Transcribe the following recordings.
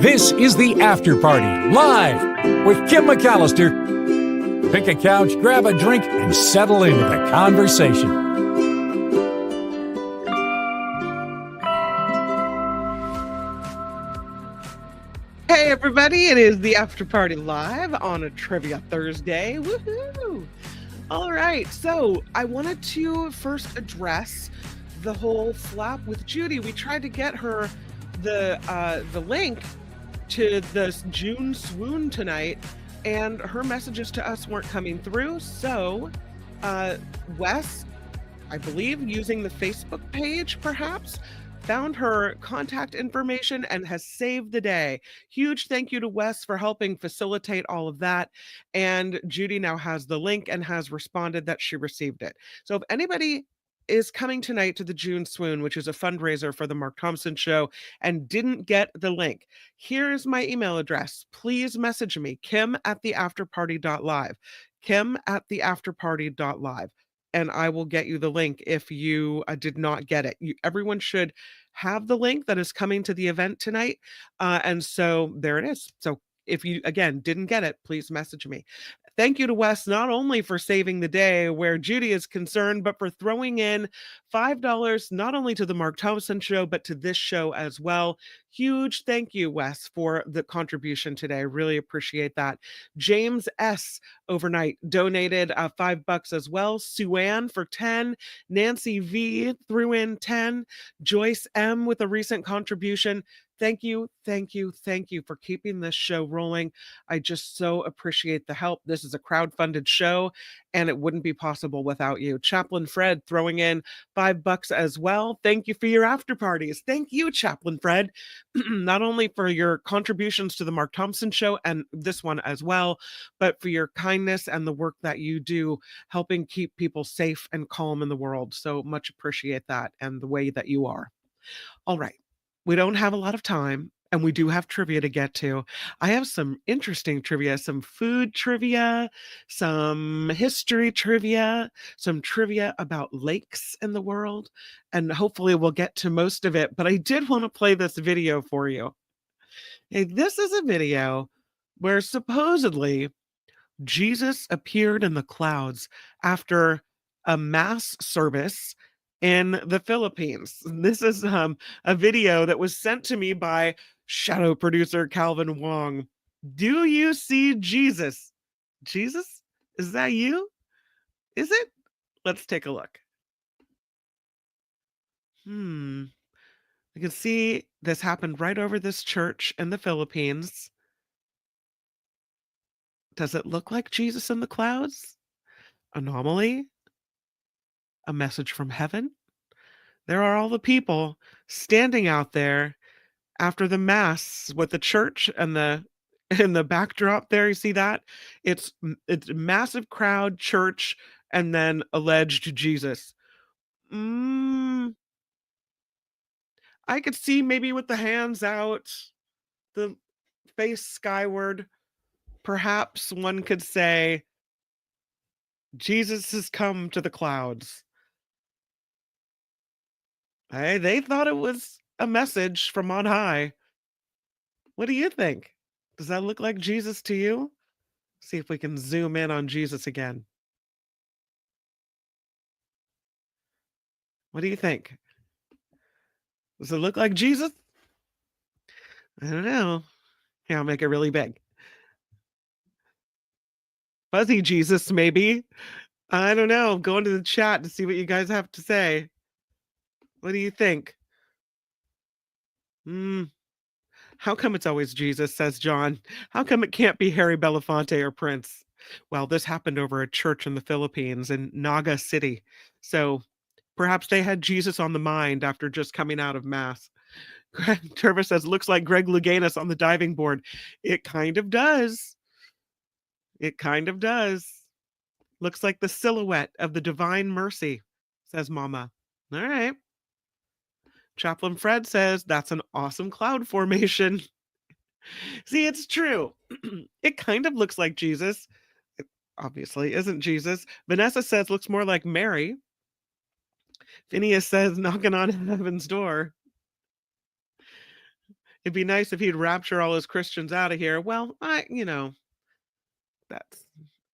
This is the After Party, live with Kim McAllister. Pick a couch, grab a drink, and settle into the conversation. Hey everybody, it is the After Party live on a Trivia Thursday. Woohoo! All right, so I wanted to first address the whole flap with Judy. We tried to get her the link to the June swoon tonight, and her messages to us weren't coming through. So Wes, I believe using the Facebook page perhaps, found her contact information and has saved the day. Huge thank you to Wes for helping facilitate all of that. And Judy now has the link and has responded that she received it. So if anybody is coming tonight to the June Swoon, which is a fundraiser for the Mark Thompson Show, and didn't get the link, here's my email address. Please message me, kim@theafterparty.live, kim@theafterparty.live, and I will get you the link if you did not get it. Everyone should have the link that is coming to the event tonight. And so there it is. So if you, again, didn't get it, please message me. Thank you to Wes, not only for saving the day where Judy is concerned, but for throwing in $5 not only to the Mark Thompson Show, but to this show as well. Huge thank you, Wes, for the contribution today. Really appreciate that. James S. overnight donated $5 as well. Sue Ann for 10. Nancy V threw in 10. Joyce M with a recent contribution. Thank you, thank you, thank you for keeping this show rolling. I just so appreciate the help. This is a crowd-funded show, and it wouldn't be possible without you. Chaplain Fred throwing in $5 as well. Thank you for your after parties. Thank you, Chaplain Fred, not only for your contributions to the Mark Thompson Show and this one as well, but for your kindness and the work that you do helping keep people safe and calm in the world. So much appreciate that and the way that you are. All right. We don't have a lot of time, and we do have trivia to get to. I have some interesting trivia, some food trivia, some history trivia, some trivia about lakes in the world, and hopefully we'll get to most of it. But I did want to play this video for you. Hey, this is a video where supposedly Jesus appeared in the clouds after a mass service in the Philippines. This is a video that was sent to me by shadow producer Calvin Wong. Do you see Jesus? Jesus? Is that you? Is it? Let's take a look. I can see this happened right over this church in the Philippines. Does it look like Jesus in the clouds? Anomaly? A message from heaven? There are all the people standing out there after the mass with the church and the in the backdrop there. You see that? It's a massive crowd, church, and then alleged Jesus. I could see maybe with the hands out, the face skyward. Perhaps one could say Jesus has come to the clouds. Hey, they thought it was a message from on high. What do you think? Does that look like Jesus to you? See if we can zoom in on Jesus again. What do you think? Does it look like Jesus? I don't know. Here, I'll make it really big. Fuzzy Jesus, maybe. I don't know. Go into the chat to see what you guys have to say. What do you think? How come it's always Jesus, says John? How come it can't be Harry Belafonte or Prince? Well, this happened over a church in the Philippines in Naga City. So perhaps they had Jesus on the mind after just coming out of mass. Trevor says, looks like Greg Louganis on the diving board. It kind of does. It kind of does. Looks like the silhouette of the Divine Mercy, says Mama. All right. Chaplain Fred says, that's an awesome cloud formation. See, it's true. It kind of looks like Jesus. It obviously isn't Jesus. Vanessa says, looks more like Mary. Phineas says, knocking on heaven's door. It'd be nice if he'd rapture all his Christians out of here. Well, that's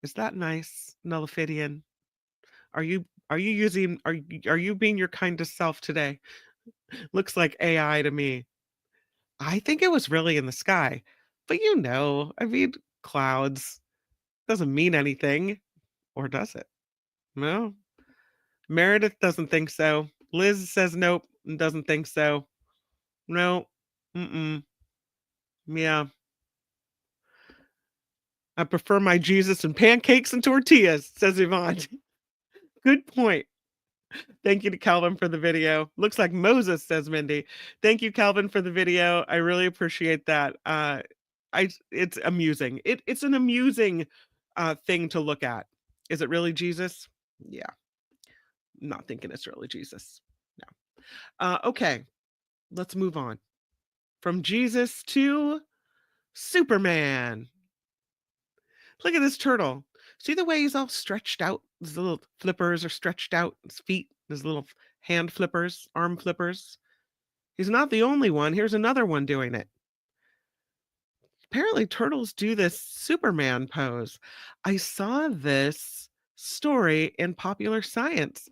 is that nice, Nullifidian? Are you being your kindest self today? Looks like AI to me. I think it was really in the sky. But I mean, clouds doesn't mean anything, or does it? No. Meredith doesn't think so. Liz says nope and doesn't think so. No. Mm-mm. Yeah. I prefer my Jesus and pancakes and tortillas, says Yvonne. Good point. Thank you to Calvin for the video. Looks like Moses, says Mindy. Thank you, Calvin, for the video. I really appreciate that. It's amusing. It's an amusing thing to look at. Is it really Jesus? Yeah, not thinking it's really Jesus. No. Okay, let's move on from Jesus to Superman. Look at this turtle. See the way he's all stretched out? His little flippers are stretched out. His feet, his little hand flippers, arm flippers. He's not the only one. Here's another one doing it. Apparently, turtles do this Superman pose. I saw this story in Popular Science,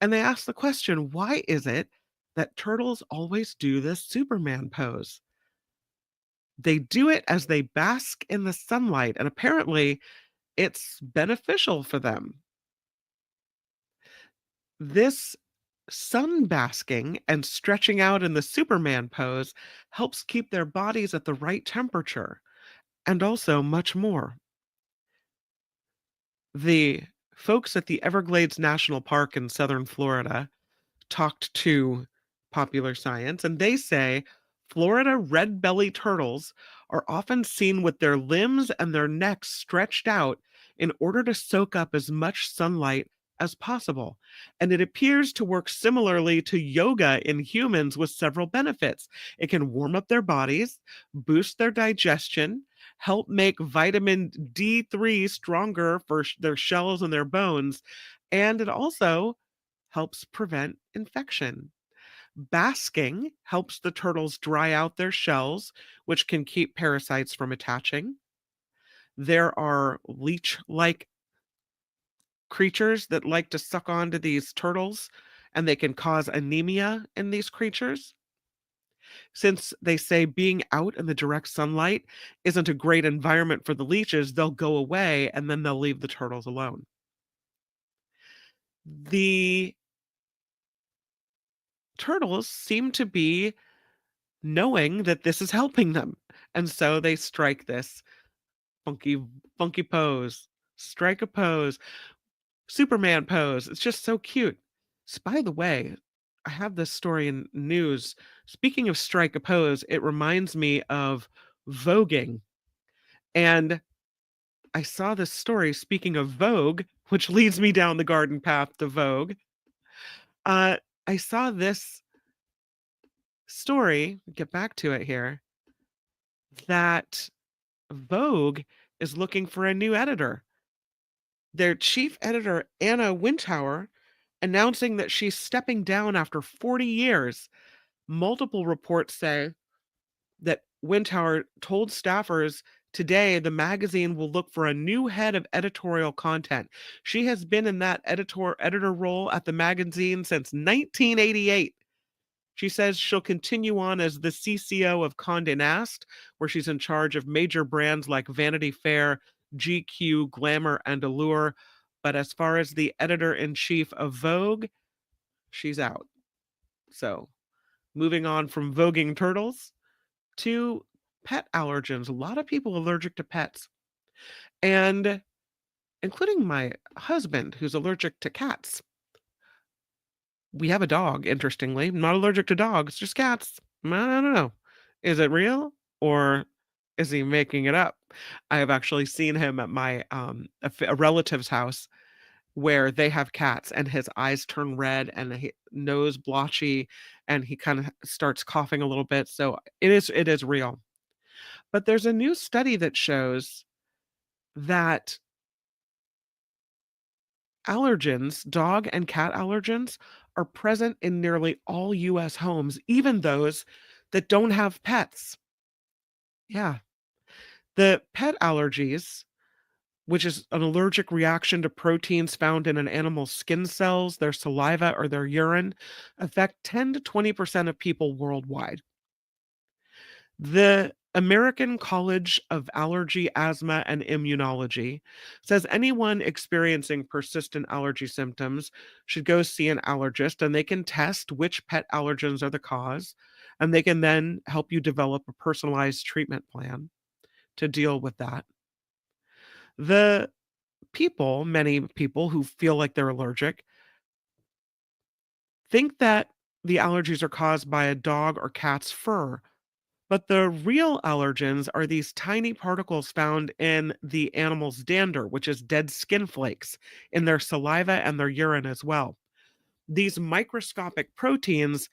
and they asked the question, why is it that turtles always do this Superman pose? They do it as they bask in the sunlight, and apparently it's beneficial for them. This sun basking and stretching out in the Superman pose helps keep their bodies at the right temperature, and also much more. The folks at the Everglades National Park in southern Florida talked to Popular Science, and they say Florida red-bellied turtles are often seen with their limbs and their necks stretched out in order to soak up as much sunlight as possible. And it appears to work similarly to yoga in humans with several benefits. It can warm up their bodies, boost their digestion, help make vitamin D3 stronger for their shells and their bones, and it also helps prevent infection. Basking helps the turtles dry out their shells, which can keep parasites from attaching. There are leech-like creatures that like to suck onto these turtles, and they can cause anemia in these creatures. Since they say being out in the direct sunlight isn't a great environment for the leeches, they'll go away and then they'll leave the turtles alone. The turtles seem to be knowing that this is helping them, and so they strike this funky funky pose. Strike a pose. Superman pose. It's just so cute. So, by the way, I have this story in news. Speaking of strike a pose, it reminds me of voguing. And I saw this story, speaking of Vogue, which leads me down the garden path to Vogue. I saw this story, get back to it here, that Vogue is looking for a new editor. Their chief editor, Anna Wintour, announcing that she's stepping down after 40 years. Multiple reports say that Wintour told staffers today the magazine will look for a new head of editorial content. She has been in that editor role at the magazine since 1988. She says she'll continue on as the CCO of Condé Nast, where she's in charge of major brands like Vanity Fair, GQ, Glamour, and Allure. But as far as the editor-in-chief of Vogue, she's out. So, moving on from voguing turtles to pet allergens. A lot of people allergic to pets, and including my husband, who's allergic to cats. We have a dog, interestingly. I'm not allergic to dogs, just cats. I don't know. Is it real or is he making it up? I have actually seen him at my a relative's house where they have cats, and his eyes turn red and his nose blotchy, and he kind of starts coughing a little bit. So it is real. But there's a new study that shows that allergens, dog and cat allergens, are present in nearly all US homes, even those that don't have pets. Yeah. The pet allergies, which is an allergic reaction to proteins found in an animal's skin cells, their saliva, or their urine, affect 10 to 20% of people worldwide. The American College of Allergy, Asthma, and Immunology says anyone experiencing persistent allergy symptoms should go see an allergist and they can test which pet allergens are the cause. And they can then help you develop a personalized treatment plan to deal with that. The many people who feel like they're allergic, think that the allergies are caused by a dog or cat's fur. But the real allergens are these tiny particles found in the animal's dander, which is dead skin flakes, in their saliva and their urine as well. These microscopic proteins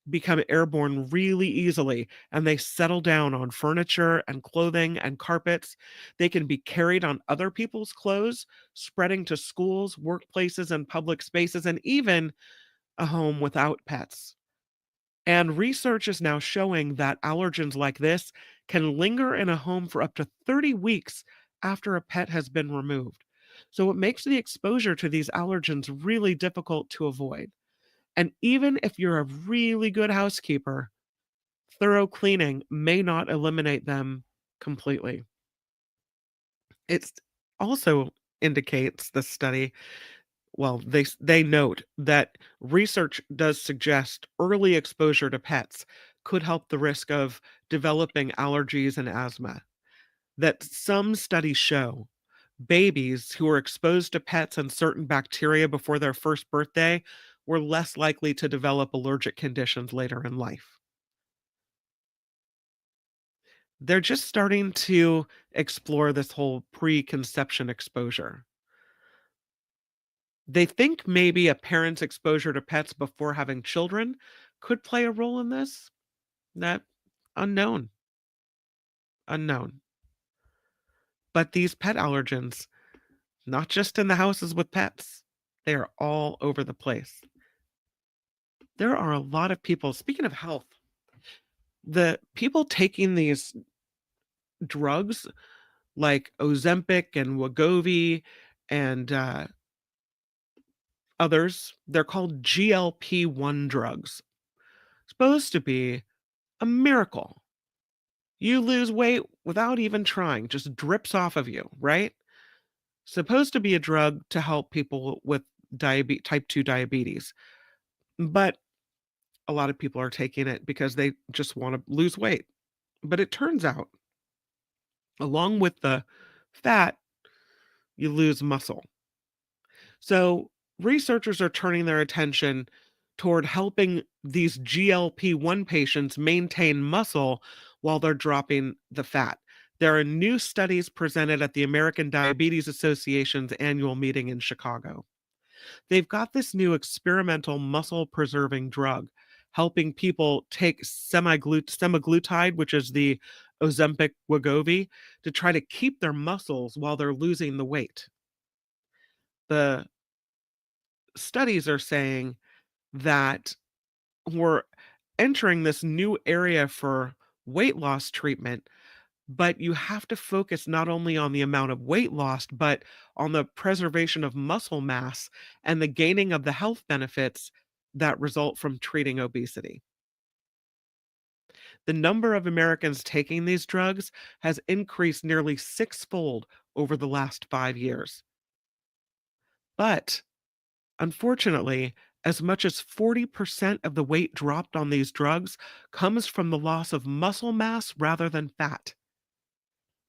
become airborne really easily and they settle down on furniture and clothing and carpets. They can be carried on other people's clothes, spreading to schools, workplaces, and public spaces, and even a home without pets. And research is now showing that allergens like this can linger in a home for up to 30 weeks after a pet has been removed. So it makes the exposure to these allergens really difficult to avoid. And even if you're a really good housekeeper, thorough cleaning may not eliminate them completely. It also indicates, the study, well, they note that research does suggest early exposure to pets could help the risk of developing allergies and asthma. That some studies show babies who were exposed to pets and certain bacteria before their first birthday were less likely to develop allergic conditions later in life. They're just starting to explore this whole preconception exposure. They think maybe a parent's exposure to pets before having children could play a role in this. That unknown, unknown. But these pet allergens, not just in the houses with pets, they are all over the place. There are a lot of people, speaking of health, the people taking these drugs like Ozempic and Wegovy and others, they're called GLP-1 drugs. Supposed to be a miracle. You lose weight without even trying, just drips off of you, right? Supposed to be a drug to help people with type 2 diabetes. But a lot of people are taking it because they just want to lose weight. But it turns out, along with the fat, you lose muscle. So researchers are turning their attention toward helping these GLP-1 patients maintain muscle while they're dropping the fat. There are new studies presented at the American Diabetes Association's annual meeting in Chicago. They've got this new experimental muscle preserving drug helping people take semaglutide, which is the Ozempic Wegovy, to try to keep their muscles while they're losing the weight. The studies are saying that we're entering this new area for weight loss treatment, but you have to focus not only on the amount of weight lost, but on the preservation of muscle mass and the gaining of the health benefits that result from treating obesity. The number of Americans taking these drugs has increased nearly sixfold over the last 5 years. But unfortunately, as much as 40% of the weight dropped on these drugs comes from the loss of muscle mass rather than fat.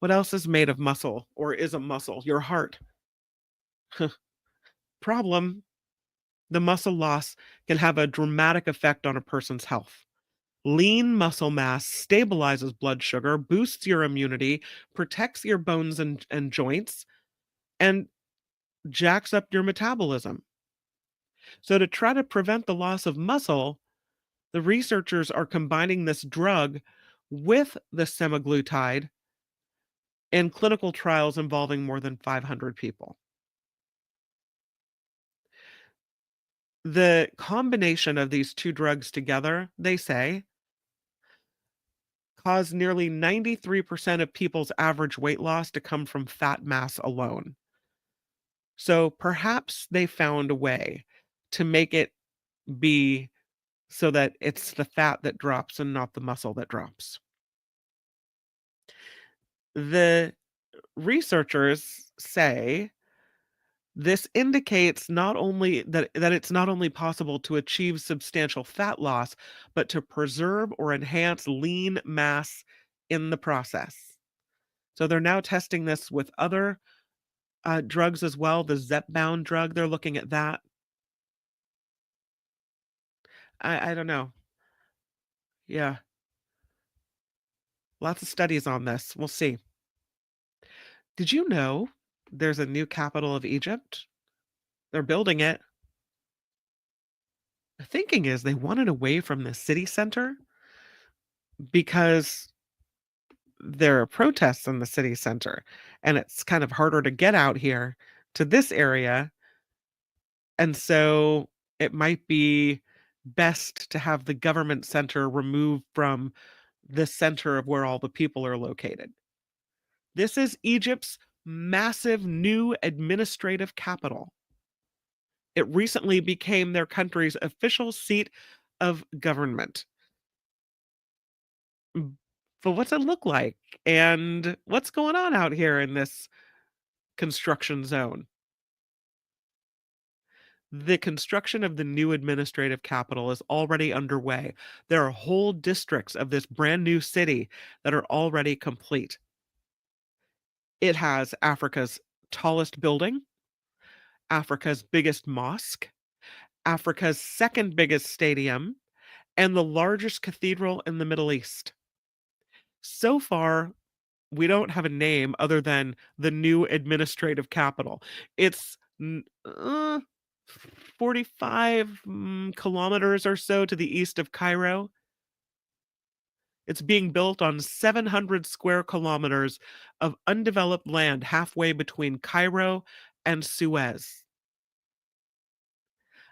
What else is made of muscle or is a muscle? Your heart. Problem: the muscle loss can have a dramatic effect on a person's health. Lean muscle mass stabilizes blood sugar, boosts your immunity, protects your bones and joints, and jacks up your metabolism. So, to try to prevent the loss of muscle, the researchers are combining this drug with the semaglutide in clinical trials involving more than 500 people. The combination of these two drugs together, they say, caused nearly 93% of people's average weight loss to come from fat mass alone. So perhaps they found a way to make it be so that it's the fat that drops and not the muscle that drops. The researchers say this indicates not only that it's not only possible to achieve substantial fat loss, but to preserve or enhance lean mass in the process. So they're now testing this with other drugs as well. The Zepbound drug, they're looking at that. I don't know. Yeah, lots of studies on this. We'll see. Did you know there's a new capital of Egypt? They're building it. The thinking is they want it away from the city center because there are protests in the city center, and it's kind of harder to get out here to this area, and so it might be best to have the government center removed from the center of where all the people are located. This is Egypt's massive new administrative capital. It recently became their country's official seat of government. Mm, but what's it look like? And what's going on out here in this construction zone? The construction of the new administrative capital is already underway. There are whole districts of this brand new city that are already complete. It has Africa's tallest building, Africa's biggest mosque, Africa's second biggest stadium, and the largest cathedral in the Middle East. So far, we don't have a name other than the new administrative capital. It's 45 kilometers or so to the east of Cairo. It's being built on 700 square kilometers of undeveloped land halfway between Cairo and Suez.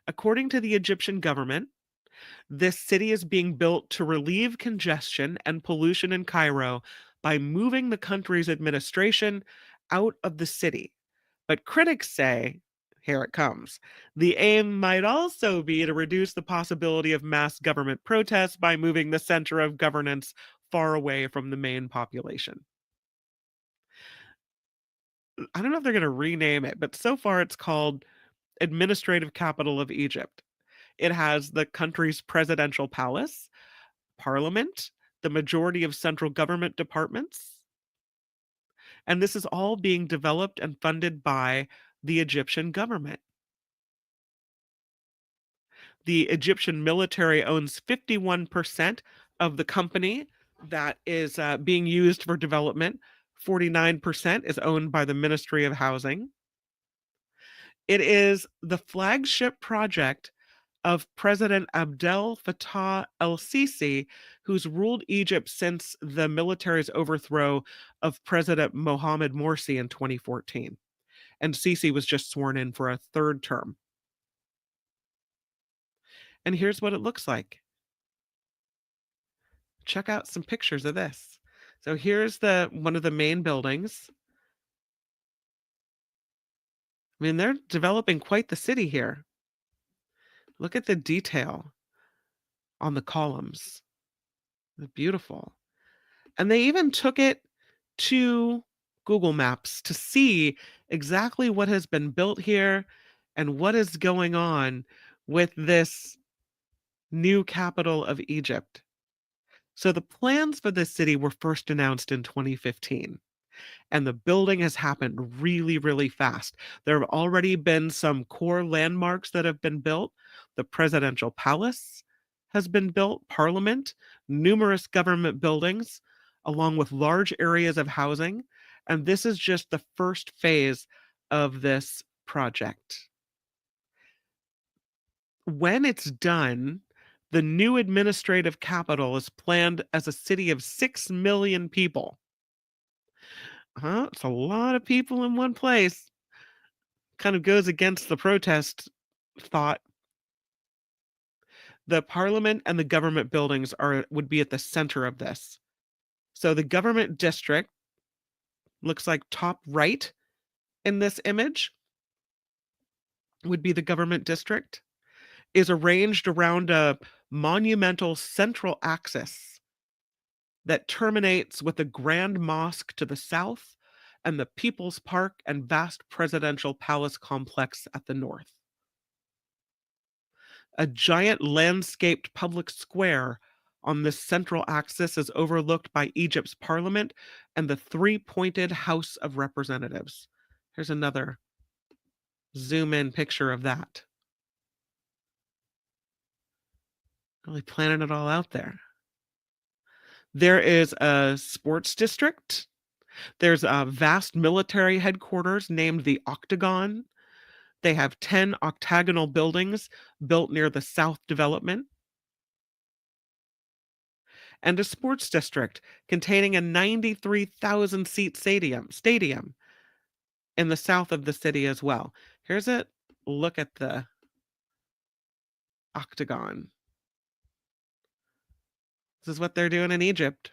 According to the Egyptian government, this city is being built to relieve congestion and pollution in Cairo by moving the country's administration out of the city. But critics say, here it comes, the aim might also be to reduce the possibility of mass government protests by moving the center of governance far away from the main population. I don't know if they're going to rename it, but so far it's called Administrative Capital of Egypt. It has the country's presidential palace, parliament, the majority of central government departments, and this is all being developed and funded by the Egyptian government. The Egyptian military owns 51% of the company that is being used for development. 49% is owned by the Ministry of Housing. It is the flagship project of President Abdel Fattah el-Sisi, who's ruled Egypt since the military's overthrow of President Mohamed Morsi in 2014. And Sisi was just sworn in for a third term. And here's what it looks like. Check out some pictures of this. So here's the one of the main buildings. I mean, they're developing quite the city here. Look at the detail on the columns. They're beautiful. And they even took it to Google Maps to see exactly what has been built here and what is going on with this new capital of Egypt. So the plans for this city were first announced in 2015, and the building has happened really, really fast. There have already been some core landmarks that have been built. The presidential palace has been built, parliament, numerous government buildings, along with large areas of housing. And this is just the first phase of this project. When it's done, the new administrative capital is planned as a city of 6 million people. It's a lot of people in one place. Kind of goes against the protest thought. The parliament and the government buildings would be at the center of this. So the government district looks like top right in this image would be the government district, is arranged around a monumental central axis that terminates with the Grand Mosque to the south and the People's Park and vast presidential palace complex at the north. A giant landscaped public square on this central axis is overlooked by Egypt's parliament and the three-pointed House of Representatives. Here's another zoom in picture of that. Really planning it all out there. There is a sports district. There's a vast military headquarters named the Octagon. They have 10 octagonal buildings built near the South Development, and a sports district containing a 93,000 seat stadium in the south of the city as well. Here's a look at the Octagon. This is what they're doing in Egypt.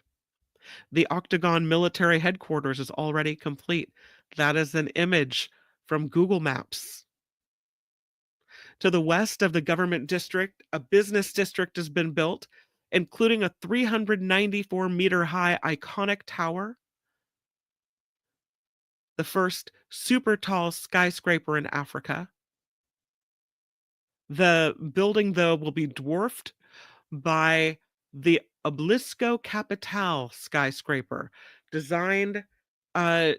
The Octagon military headquarters is already complete. That is an image from Google Maps. To the west of the government district, a business district has been built, including a 394-meter high iconic tower, the first super tall skyscraper in Africa. The building, though, will be dwarfed by the Obelisko Capital skyscraper, designed to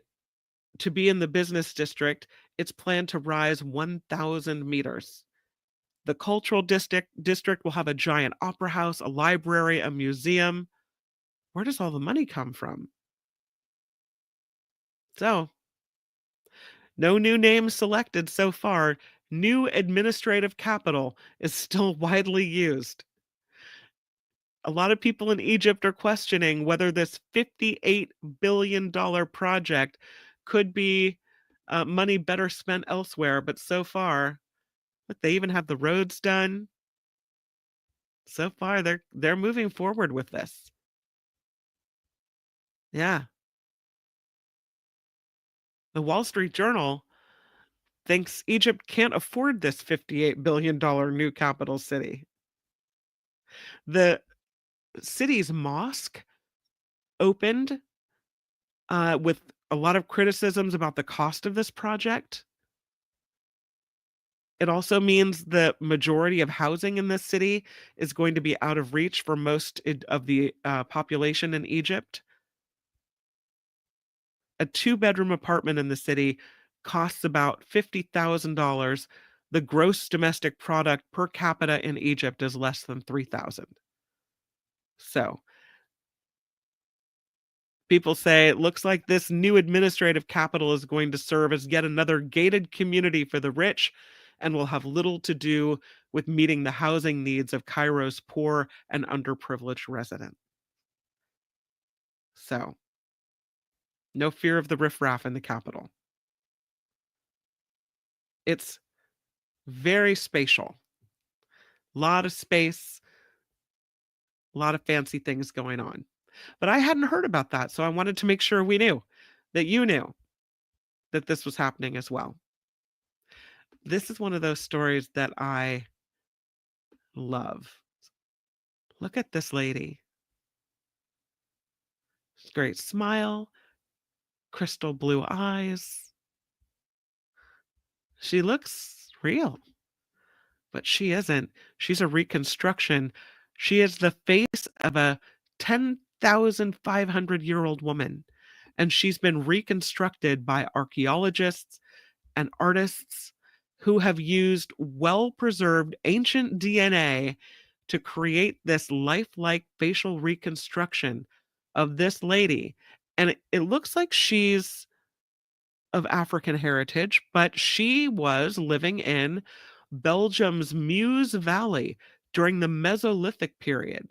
be in the business district. It's planned to rise 1,000 meters. The cultural district will have a giant opera house, a library, a museum. Where does all the money come from? So, no new names selected so far. New administrative capital is still widely used. A lot of people in Egypt are questioning whether this $58 billion project could be money better spent elsewhere, but so far, look, they even have the roads done. So far, they're moving forward with this. Yeah. The Wall Street Journal thinks Egypt can't afford this $58 billion new capital city. The city's mosque opened with a lot of criticisms about the cost of this project. It also means the majority of housing in this city is going to be out of reach for most of the population in Egypt. A two-bedroom apartment in the city costs about $50,000. The gross domestic product per capita in Egypt is less than 3,000. So people say it looks like this new administrative capital is going to serve as yet another gated community for the rich and will have little to do with meeting the housing needs of Cairo's poor and underprivileged residents. So, no fear of the riffraff in the capital. It's very spatial. A lot of space, a lot of fancy things going on. But I hadn't heard about that, so I wanted to make sure we knew, that you knew, that this was happening as well. This is one of those stories that I love. Look at this lady. Great smile, crystal blue eyes. She looks real, but she isn't. She's a reconstruction. She is the face of a 10,500-year-old woman, and she's been reconstructed by archaeologists and artists who have used well-preserved ancient DNA to create this lifelike facial reconstruction of this lady. And it looks like she's of African heritage, but she was living in Belgium's Meuse Valley during the Mesolithic period.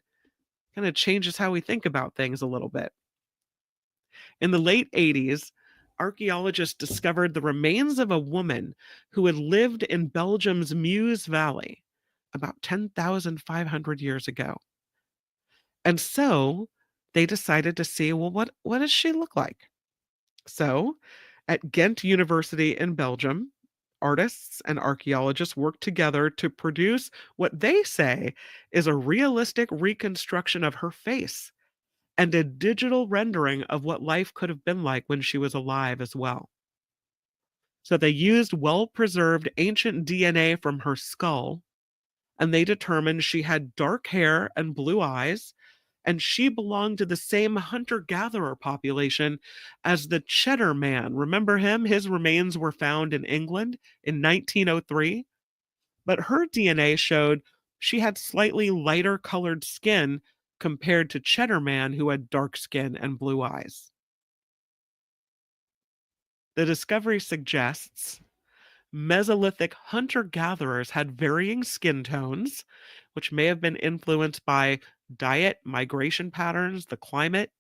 Kind of changes how we think about things a little bit. In the late 80s, archaeologists discovered the remains of a woman who had lived in Belgium's Meuse Valley about 10,500 years ago. And so They decided to see, well, what does she look like? So, at Ghent University in Belgium, artists and archaeologists worked together to produce what they say is a realistic reconstruction of her face and a digital rendering of what life could have been like when she was alive as well. So they used well preserved ancient DNA from her skull, and they determined she had dark hair and blue eyes, and she belonged to the same hunter gatherer population as the Cheddar Man. Remember him? His remains were found in England in 1903, but her DNA showed she had slightly lighter colored skin compared to Cheddar Man, who had dark skin and blue eyes. The discovery suggests Mesolithic hunter gatherers had varying skin tones, which may have been influenced by diet, migration patterns, the climate.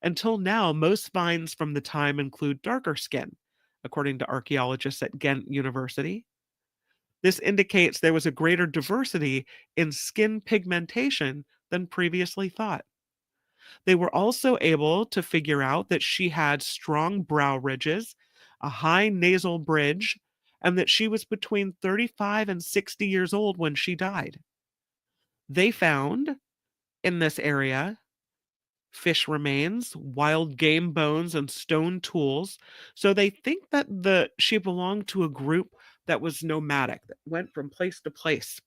Until now, most finds from the time include darker skin, according to archaeologists at Ghent University. This indicates there was a greater diversity in skin pigmentation than previously thought. They were also able to figure out that she had strong brow ridges, a high nasal bridge, and that she was between 35 and 60 years old when she died. They found in this area fish remains, wild game bones, and stone tools. So they think that she belonged to a group that was nomadic, that went from place to place.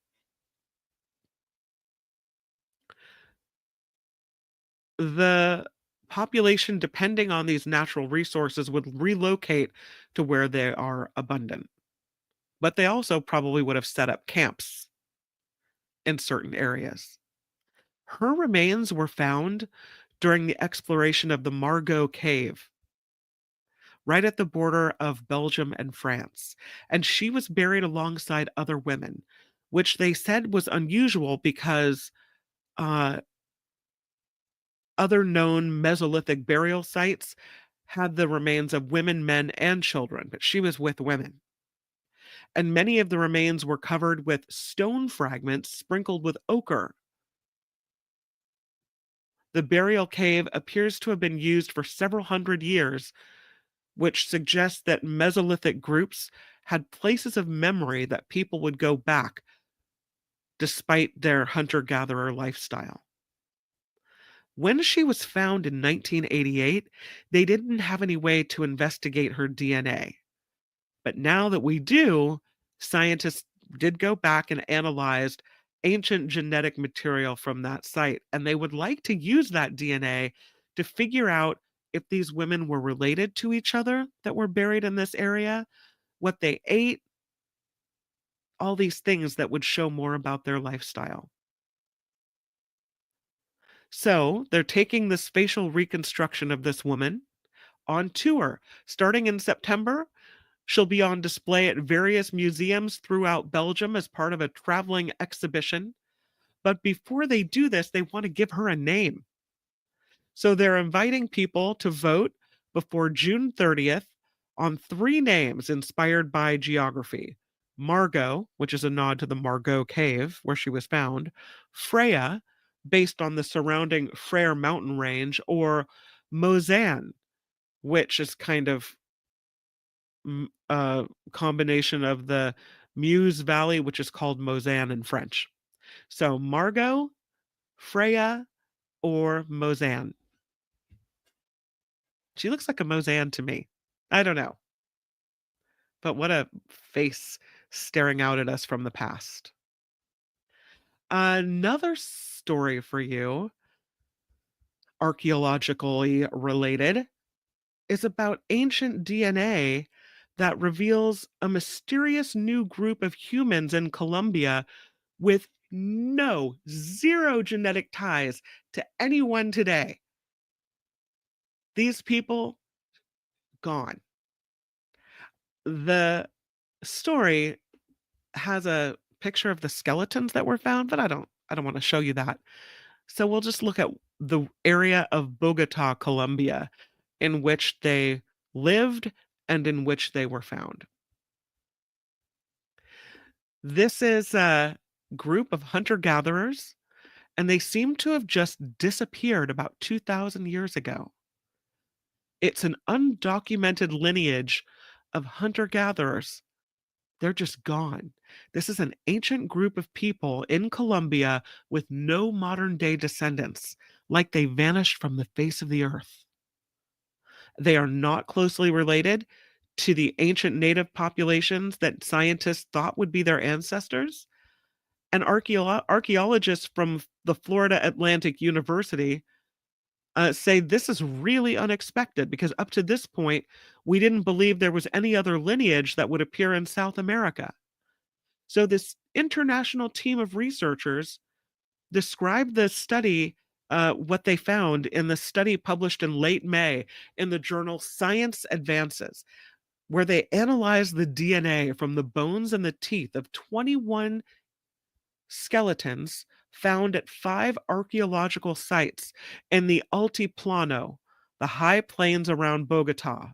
The population, depending on these natural resources, would relocate to where they are abundant. But they also probably would have set up camps in certain areas. Her remains were found during the exploration of the Margot Cave, right at the border of Belgium and France. And she was buried alongside other women, which they said was unusual because uh, other known Mesolithic burial sites had the remains of women, men, and children, but she was with women. And many of the remains were covered with stone fragments sprinkled with ochre. The burial cave appears to have been used for several hundred years, which suggests that Mesolithic groups had places of memory that people would go back despite their hunter gatherer lifestyle. When she was found in 1988, they didn't have any way to investigate her DNA. But now that we do, scientists did go back and analyzed ancient genetic material from that site, and they would like to use that DNA to figure out if these women were related to each other that were buried in this area, what they ate, all these things that would show more about their lifestyle. So they're taking the spatial reconstruction of this woman on tour. Starting in September, she'll be on display at various museums throughout Belgium as part of a traveling exhibition. But before they do this, they want to give her a name. So they're inviting people to vote before June 30th on 3 names inspired by geography: Margot, which is a nod to the Margot Cave where she was found; Freya, based on the surrounding Frere mountain range; or Mozanne, which is kind of a combination of the Meuse Valley, which is called Mozanne in French. So Margot, Freya, or Mozanne. She looks like a Mozanne to me. I don't know. But what a face staring out at us from the past. Another story for you, archaeologically related, is about ancient DNA that reveals a mysterious new group of humans in Colombia with zero genetic ties to anyone today. These people, gone. The story has a picture of the skeletons that were found, but I don't want to show you that. So we'll just look at the area of Bogota, Colombia, in which they lived and in which they were found. This is a group of hunter gatherers, and they seem to have just disappeared about 2,000 years ago. It's an undocumented lineage of hunter gatherers. They're just gone. This is an ancient group of people in Colombia with no modern day descendants, like they vanished from the face of the earth. They are not closely related to the ancient native populations that scientists thought would be their ancestors. And archaeologists from the Florida Atlantic University say this is really unexpected because up to this point, we didn't believe there was any other lineage that would appear in South America. So, this international team of researchers described the study, what they found in the study published in late May in the journal Science Advances, where they analyzed the DNA from the bones and the teeth of 21 skeletons found at 5 archaeological sites in the Altiplano, the high plains around Bogota,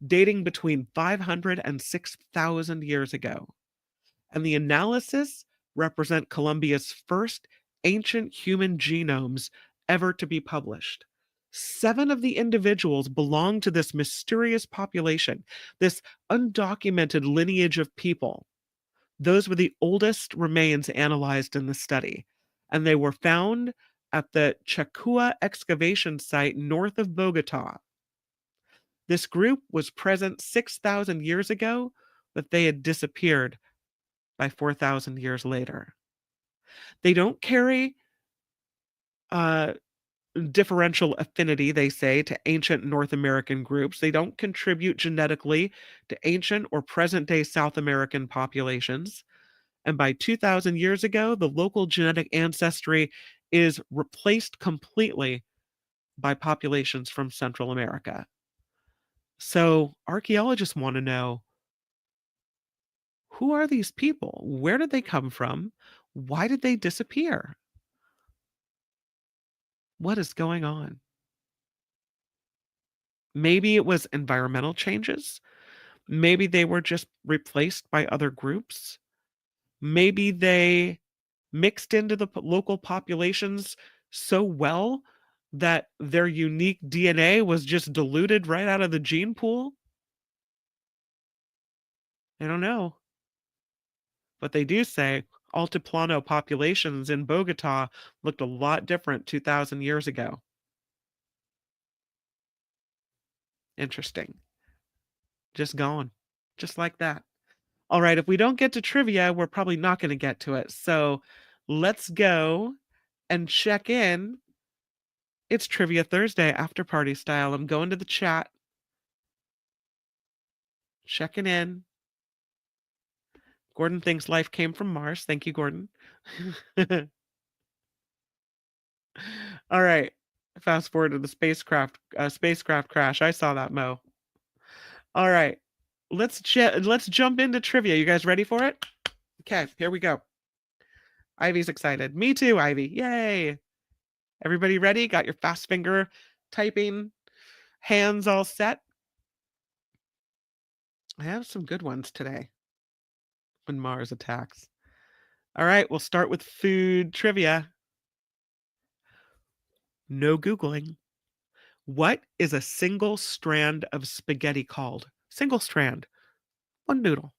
dating between 500 and 6,000 years ago. And the analysis represent Colombia's first ancient human genomes ever to be published. 7 of the individuals belong to this mysterious population, this undocumented lineage of people. Those were the oldest remains analyzed in the study, and they were found at the Chacua excavation site north of Bogota. This group was present 6,000 years ago, but they had disappeared by 4,000 years later. They don't carry uh, differential affinity, they say, to ancient North American groups. They don't contribute genetically to ancient or present day South American populations. And by 2,000 years ago, the local genetic ancestry is replaced completely by populations from Central America. So archaeologists want to know, who are these people? Where did they come from? Why did they disappear? What is going on? Maybe it was environmental changes. Maybe they were just replaced by other groups. Maybe they mixed into the local populations so well that their unique DNA was just diluted right out of the gene pool. I don't know. But they do say Altiplano populations in Bogota looked a lot different 2,000 years ago. Interesting. Just gone. Just like that. All right, if we don't get to trivia, we're probably not going to get to it. So let's go and check in. It's Trivia Thursday after party style. I'm going to the chat, checking in. Gordon thinks life came from Mars. Thank you, Gordon. All right. Fast forward to the spacecraft crash. I saw that, Mo. All right. Let's jump into trivia. You guys ready for it? Okay, here we go. Ivy's excited. Me too, Ivy. Yay. Everybody ready? Got your fast finger typing hands all set? I have some good ones today. When Mars attacks. All right, we'll start with food trivia. No Googling. What is a single strand of spaghetti called? Single strand. One noodle.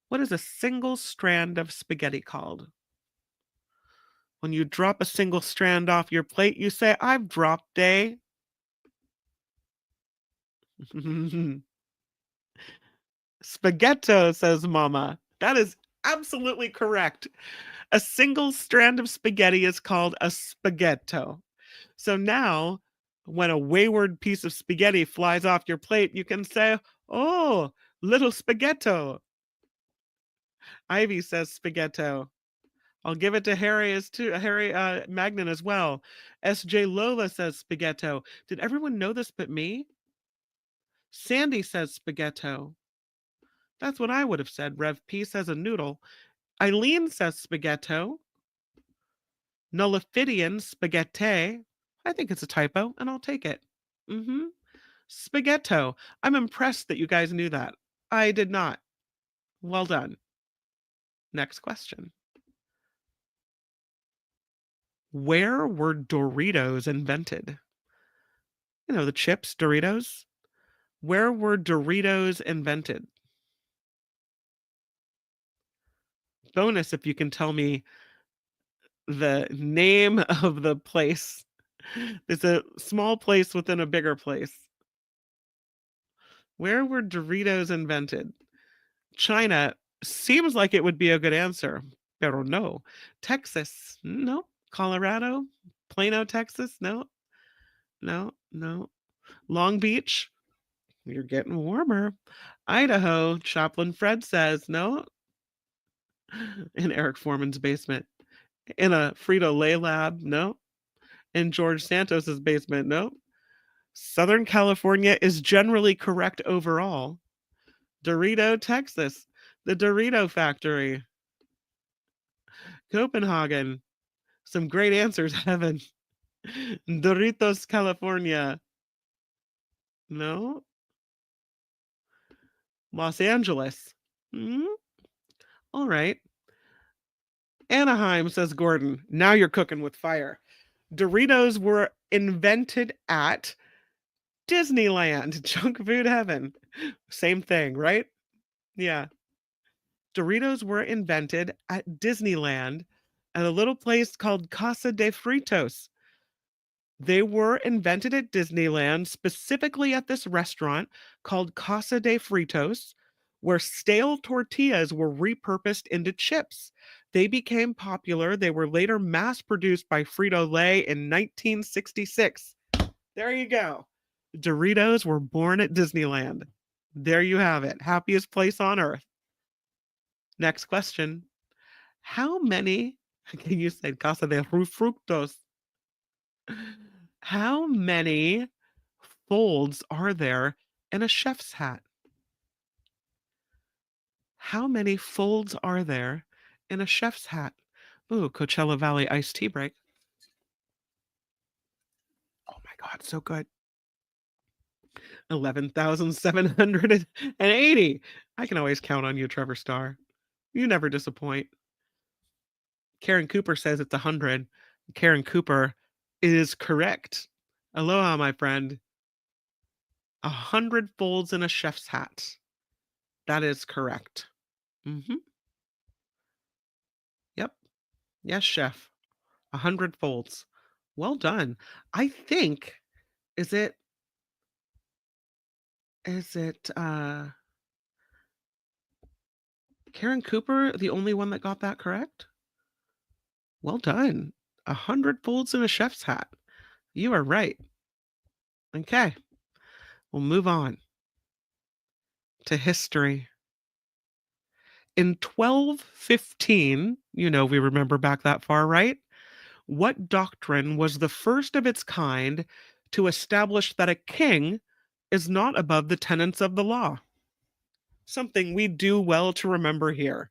What is a single strand of spaghetti called? When you drop a single strand off your plate, you say, I've dropped a. Spaghetto, says Mama. That is absolutely correct. A single strand of spaghetti is called a spaghetto. So now, when a wayward piece of spaghetti flies off your plate, you can say, oh, little spaghetto. Ivy says spaghetto. I'll give it to Harry Magnan as well. S.J. Lola says spaghetto. Did everyone know this but me? Sandy says spaghetto. That's what I would have said. Rev P says a noodle. Eileen says spaghetto. Nullifidian spaghetti. I think it's a typo, and I'll take it. Spaghetto. I'm impressed that you guys knew that. I did not. Well done. Next question. Where were Doritos invented? You know, the chips, Doritos. Where were Doritos invented? Bonus if you can tell me the name of the place. It's a small place within a bigger place. Where were Doritos invented? China seems like it would be a good answer, pero no. Texas, no. Colorado, Plano, Texas, no. No, no. Long Beach, you're getting warmer. Idaho, Chaplain Fred says, no. In Eric Foreman's basement. In a Frito-Lay lab, no. In George Santos's basement, no. Southern California is generally correct overall. Dorito, Texas, the Dorito factory. Copenhagen, some great answers, Heaven. Doritos, California. No. Los Angeles. All right. Anaheim, says Gordon. Now you're cooking with fire. Doritos were invented at Disneyland, junk food heaven. Same thing, right? Yeah. Doritos were invented at Disneyland at a little place called Casa de Fritos. They were invented at Disneyland, specifically at this restaurant called Casa de Fritos, where stale tortillas were repurposed into chips. They became popular. They were later mass produced by Frito-Lay in 1966. There you go. Doritos were born at Disneyland. There you have it. Happiest place on earth. Next question. How many, can you say Casa de Fructos? How many folds are there in a chef's hat? How many folds are there in a chef's hat? Ooh, Coachella Valley iced tea break. Oh my God, so good. 11,780. I can always count on you, Trevor Starr. You never disappoint. Karen Cooper says it's 100. Karen Cooper is correct. Aloha, my friend. 100 folds in a chef's hat. That is correct. Yep. Yes, chef. 100 folds. Well done. I think, is it Karen Cooper the only one that got that correct? Well done. 100 folds in a chef's hat. You are right. Okay. We'll move on to history. In 1215, we remember back that far, right? What doctrine was the first of its kind to establish that a king is not above the tenets of the law? Something we do well to remember here.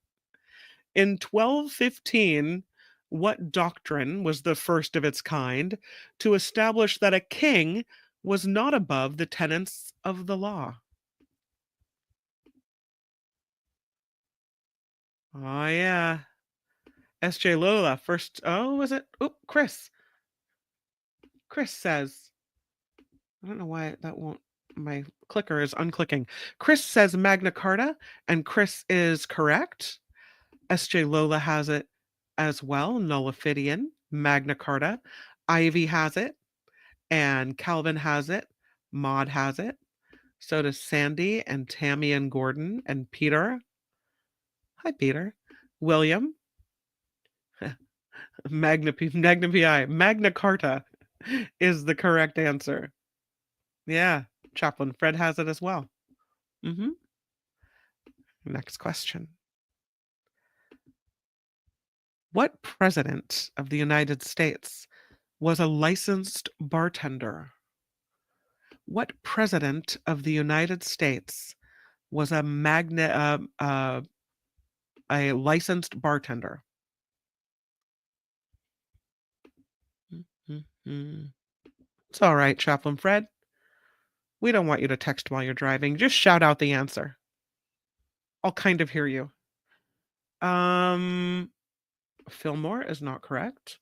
In 1215, what doctrine was the first of its kind to establish that a king was not above the tenets of the law? Oh, yeah. SJ Lola, first. Oh, was it? Oh, Chris. Chris says, I don't know why that won't, my clicker is unclicking. Chris says Magna Carta, and Chris is correct. SJ Lola has it as well, Nullifidian, Magna Carta. Ivy has it, and Calvin has it. Maud has it. So does Sandy and Tammy and Gordon and Peter. Hi, Peter. William. Magna Carta is the correct answer. Yeah, Chaplain Fred has it as well. Next question. What president of the United States was a licensed bartender? What president of the United States was a licensed bartender? It's all right, Chaplain Fred. We don't want you to text while you're driving. Just shout out the answer. I'll kind of hear you. Fillmore is not correct.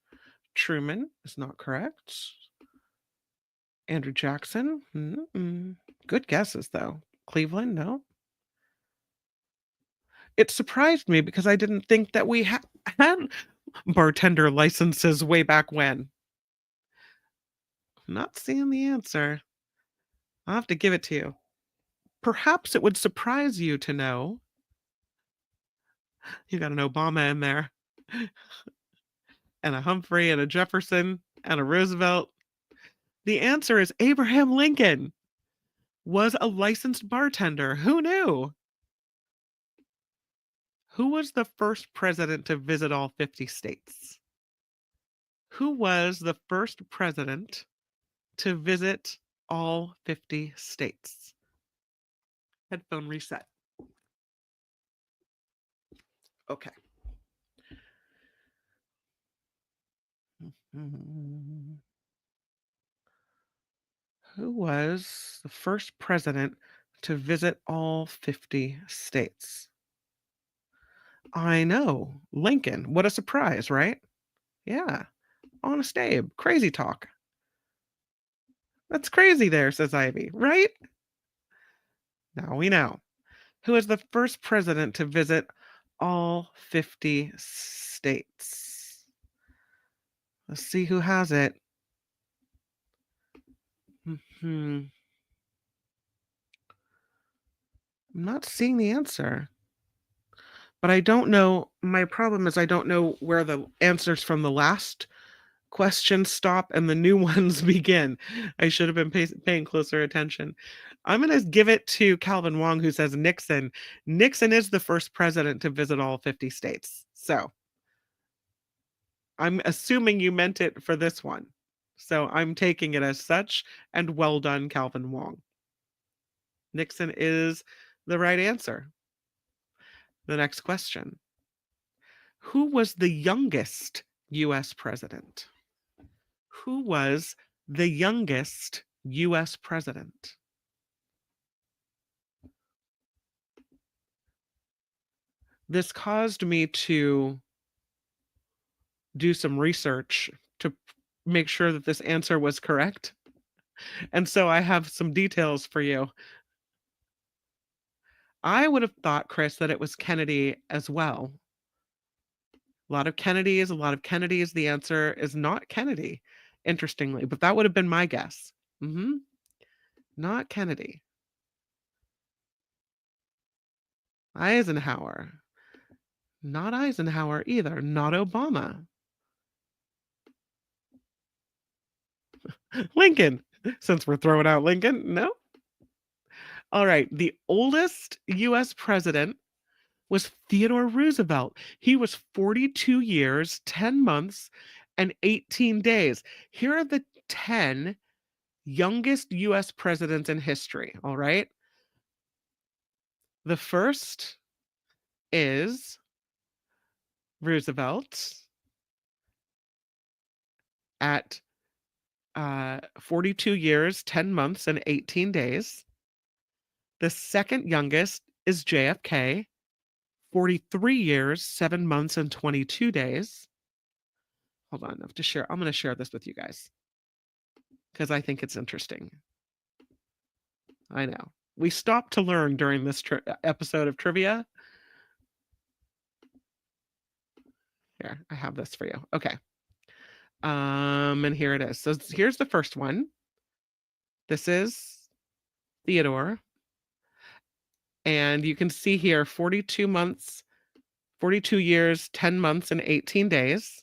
Truman is not correct. Andrew Jackson. Good guesses, though. Cleveland, no. It surprised me because I didn't think that we had bartender licenses way back when. Not seeing the answer. I'll have to give it to you. Perhaps it would surprise you to know you got an Obama in there, and a Humphrey, and a Jefferson, and a Roosevelt. The answer is Abraham Lincoln was a licensed bartender. Who knew? Who was the first president to visit all 50 states? Who was the first president to visit all 50 states? Headphone reset. Okay. Who was the first president to visit all 50 states? I know. Lincoln. What a surprise, right? Yeah. Honest Abe. Crazy talk. That's crazy there, says Ivy, right? Now we know. Who was the first president to visit all 50 states? Let's see who has it. I'm not seeing the answer. But I don't know. My problem is I don't know where the answers from the last question stop and the new ones begin. I should have been paying closer attention. I'm going to give it to Calvin Wong, who says Nixon. Nixon is the first president to visit all 50 states. So I'm assuming you meant it for this one. So I'm taking it as such, and well done, Calvin Wong. Nixon is the right answer. The next question. Who was the youngest U.S. president? Who was the youngest U.S. president? This caused me to do some research to make sure that this answer was correct. And so I have some details for you. I would have thought, Chris, that it was Kennedy as well. A lot of Kennedys. The answer is not Kennedy, interestingly, but that would have been my guess. Not Kennedy. Eisenhower. Not Eisenhower either. Not Obama. Lincoln. Since we're throwing out Lincoln, no? All right. The oldest U.S. president was Theodore Roosevelt. He was 42 years, 10 months, and 18 days. Here are the 10 youngest U.S. presidents in history, all right? The first is Roosevelt at 42 years, 10 months, and 18 days. The second youngest is JFK, 43 years, 7 months, and 22 days. Hold on, I have to share. I'm going to share this with you guys because I think it's interesting. I know. We stopped to learn during this episode of trivia. Here, I have this for you. Okay. And here it is. So here's the first one. This is Theodore. And you can see here 42 months, 42 years, 10 months, and 18 days.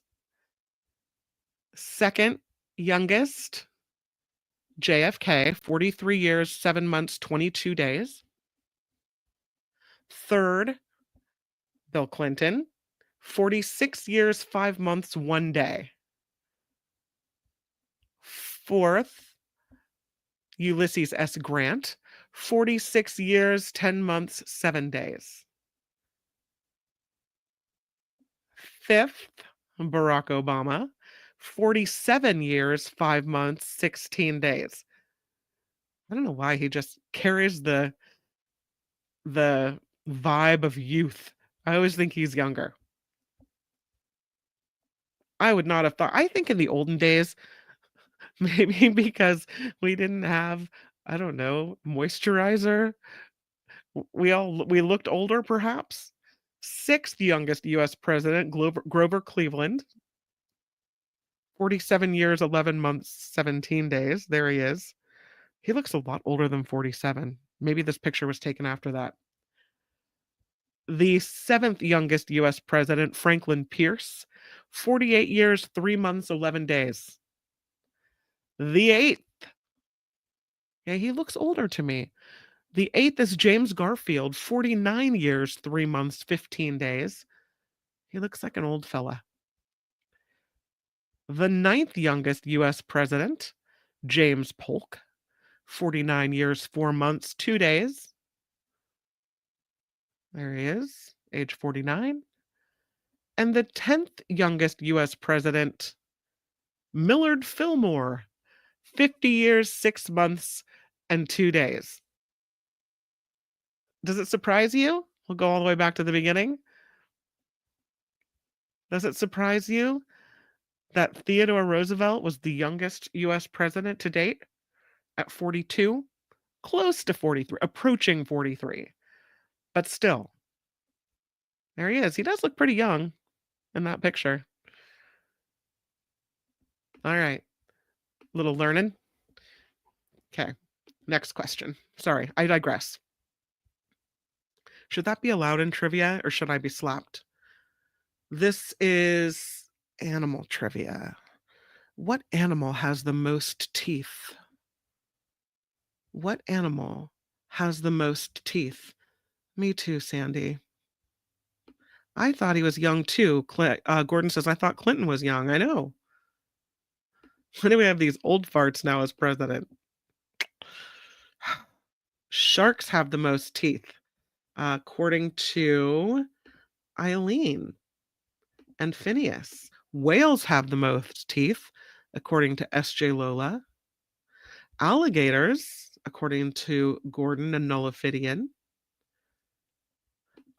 Second youngest, JFK, 43 years, 7 months, 22 days. Third, Bill Clinton, 46 years, 5 months, 1 day. Fourth, Ulysses S. Grant, 46 years, 10 months, 7 days. Fifth, Barack Obama, 47 years, 5 months, 16 days. I don't know why he just carries the vibe of youth. I always think he's younger. I would not have thought. I think in the olden days, maybe because we didn't have, I don't know, moisturizer. We looked older, perhaps. Sixth youngest U.S. president, Grover Cleveland, 47 years, 11 months, 17 days. There he is. He looks a lot older than 47. Maybe this picture was taken after that. The seventh youngest U.S. president, Franklin Pierce, 48 years, 3 months, 11 days. The eighth, yeah, he looks older to me. The eighth is James Garfield, 49 years, 3 months, 15 days. He looks like an old fella. The ninth youngest U.S. president, James Polk, 49 years, 4 months, 2 days. There he is, age 49. And the 10th youngest U.S. president, Millard Fillmore, 50 years, 6 months, and 2 days. Does it surprise you? We'll go all the way back to the beginning. Does it surprise you that Theodore Roosevelt was the youngest U.S. president to date at 42? Close to 43, approaching 43. But still, there he is. He does look pretty young in that picture. All right. Little learning. Okay. Next question. Sorry, I digress. Should that be allowed in trivia or should I be slapped? This is animal trivia. What animal has the most teeth? What animal has the most teeth? Me too, Sandy. I thought he was young too. Gordon says, I thought Clinton was young. I know. Why do we have these old farts now as president? Sharks have the most teeth, according to Eileen and Phineas. Whales have the most teeth, according to S.J. Lola. Alligators, according to Gordon and Nullifidian.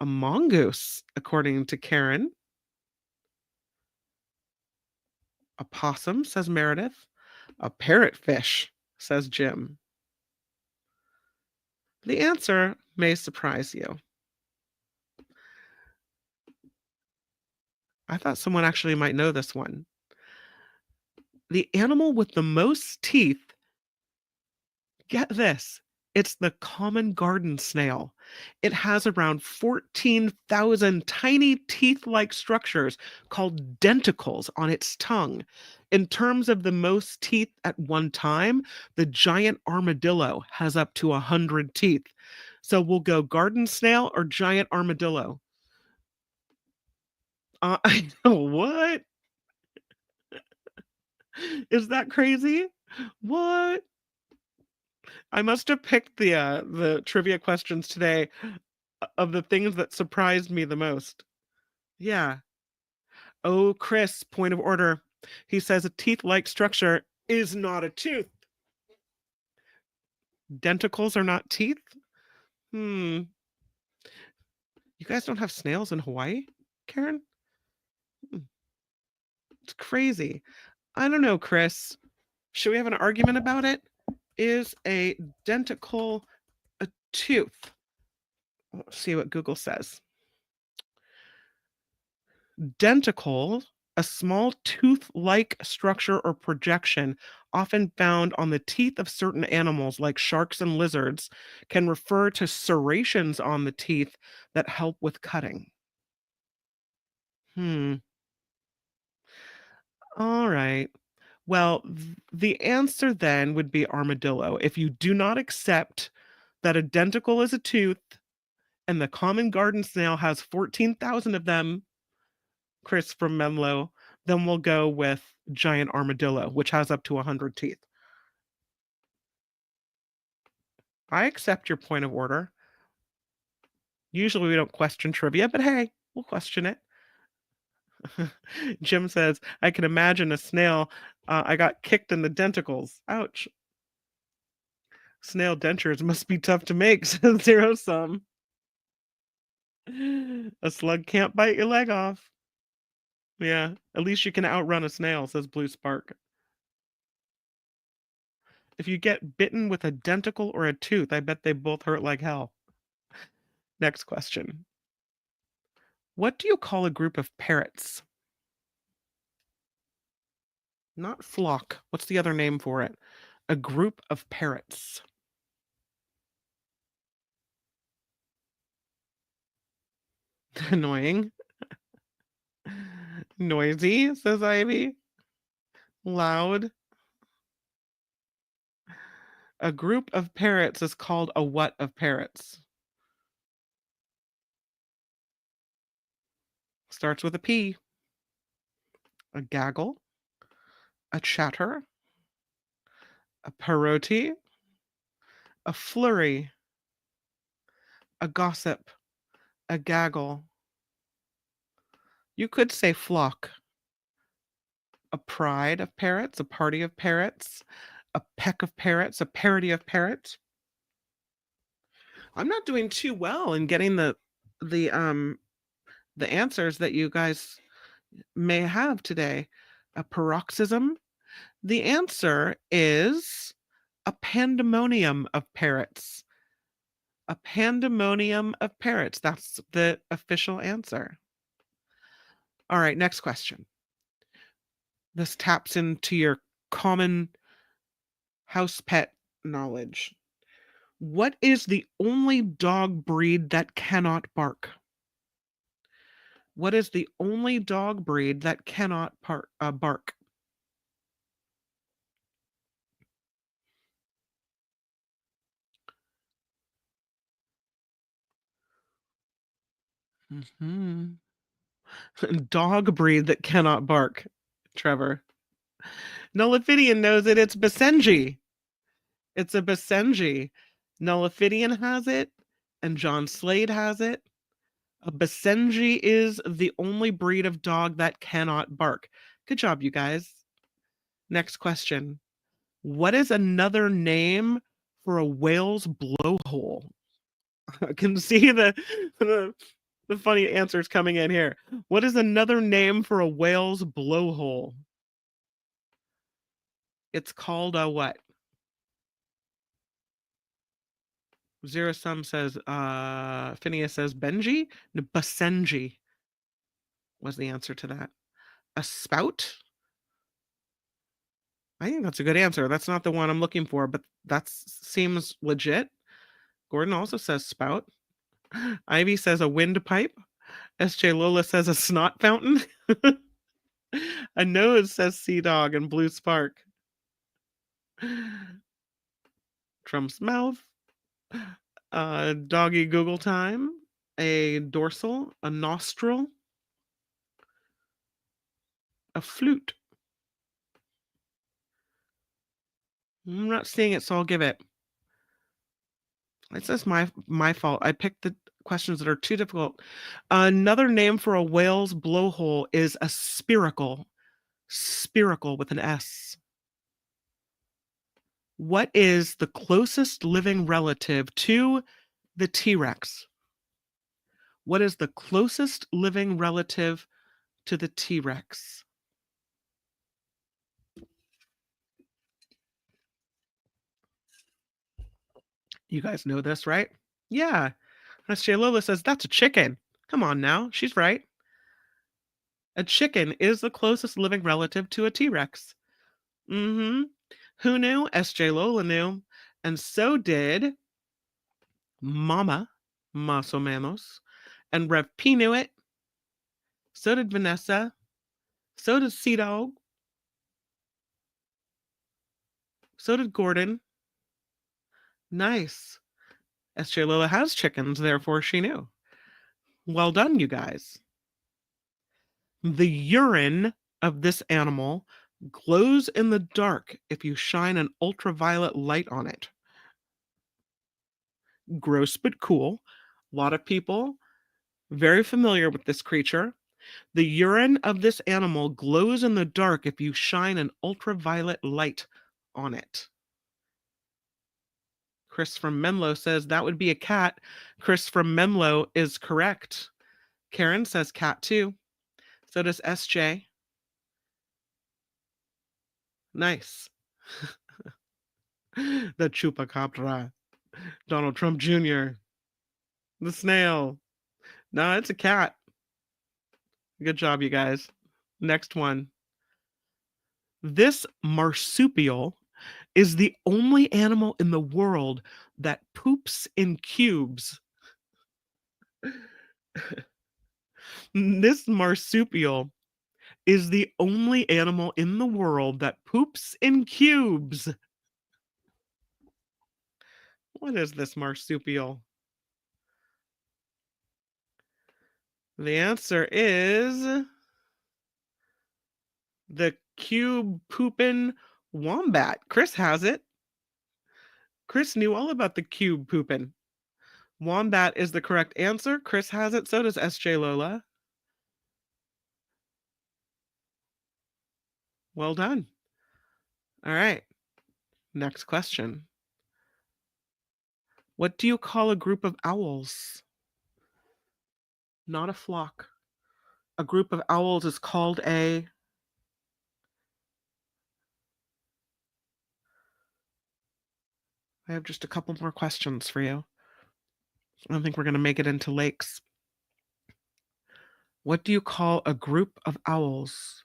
A mongoose, according to Karen. A possum, says Meredith. A parrotfish, says Jim. The answer may surprise you. I thought someone actually might know this one. The animal with the most teeth, get this, it's the common garden snail. It has around 14,000 tiny teeth-like structures called denticles on its tongue. In terms of the most teeth at one time, the giant armadillo has up to 100 teeth. So we'll go garden snail or giant armadillo. I know, what? Is that crazy? What? I must have picked the trivia questions today of the things that surprised me the most. Yeah. Oh, Chris, point of order. He says a teeth-like structure is not a tooth. Denticles are not teeth? You guys don't have snails in Hawaii, Karen? It's crazy. I don't know, Chris. Should we have an argument about it? Is a denticle a tooth? Let's see what Google says. Denticle, a small tooth-like structure or projection often found on the teeth of certain animals like sharks and lizards, can refer to serrations on the teeth that help with cutting. All right. Well, the answer then would be armadillo. If you do not accept that a denticle is a tooth and the common garden snail has 14,000 of them, Chris from Menlo, then we'll go with giant armadillo, which has up to 100 teeth. I accept your point of order. Usually we don't question trivia, but hey, we'll question it. Jim says, I can imagine a snail. I got kicked in the denticles. Ouch. Snail dentures must be tough to make, says Zero Sum. A slug can't bite your leg off. Yeah, at least you can outrun a snail, says Blue Spark. If you get bitten with a denticle or a tooth, I bet they both hurt like hell. Next question. What do you call a group of parrots? Not flock. What's the other name for it? A group of parrots. Annoying. Noisy, says Ivy. Loud. A group of parrots is called a what of parrots? Starts with a P. A gaggle. A chatter. A paroti. A flurry. A gossip. A gaggle. You could say flock. A pride of parrots, a party of parrots, a peck of parrots, a parody of parrots. I'm not doing too well in getting the answers that you guys may have today. A paroxysm. The answer is a pandemonium of parrots. A pandemonium of parrots. That's the official answer. All right, next question. This taps into your common house pet knowledge. What is the only dog breed that cannot bark? What is the only dog breed that cannot bark? Mhm. Dog breed that cannot bark, Trevor. Nullifidian knows it. It's Basenji. It's a Basenji. Nullifidian has it, and John Slade has it. A Basenji is the only breed of dog that cannot bark. Good job, you guys. Next question. What is another name for a whale's blowhole? I can see the funny answers coming in here. What is another name for a whale's blowhole? It's called a what? Zero Sum says, Phineas says Benji? No, Basenji was the answer to that. A spout? I think that's a good answer. That's not the one I'm looking for, but that seems legit. Gordon also says spout. Ivy says a windpipe. SJ Lola says a snot fountain. A nose says sea dog and Blue Spark. Trump's mouth. Doggy Google time. A dorsal. A nostril. A flute. I'm not seeing it, so I'll give it. It's just my fault. I picked the questions that are too difficult. Another name for a whale's blowhole is a spiracle. Spiracle with an S. What is the closest living relative to the T-Rex? What is the closest living relative to the T-Rex? You guys know this, right? Yeah. S.J. Lola says, that's a chicken. Come on now. She's right. A chicken is the closest living relative to a T-Rex. Mm-hmm. Who knew? S.J. Lola knew. And so did Mama, más o menos. And Rev P knew it. So did Vanessa. So did C-Dog. So did Gordon. Nice. S.J. Lola has chickens, therefore she knew. Well done, you guys. The urine of this animal glows in the dark if you shine an ultraviolet light on it. Gross but cool. A lot of people very familiar with this creature. The urine of this animal glows in the dark if you shine an ultraviolet light on it. Chris from Menlo says that would be a cat. Chris from Menlo is correct. Karen says cat too. So does SJ. Nice. The chupacabra. Donald Trump Jr. The snail. No, it's a cat. Good job, you guys. Next one. This marsupial is the only animal in the world that poops in cubes. This marsupial is the only animal in the world that poops in cubes. What is this marsupial? The answer is the cube pooping wombat. Chris has it. Chris knew all about the cube pooping. Wombat is the correct answer. Chris has it. So does SJ Lola. Well done. All right. Next question. What do you call a group of owls? Not a flock. A group of owls is called a... I have just a couple more questions for you. I don't think we're going to make it into lakes. What do you call a group of owls?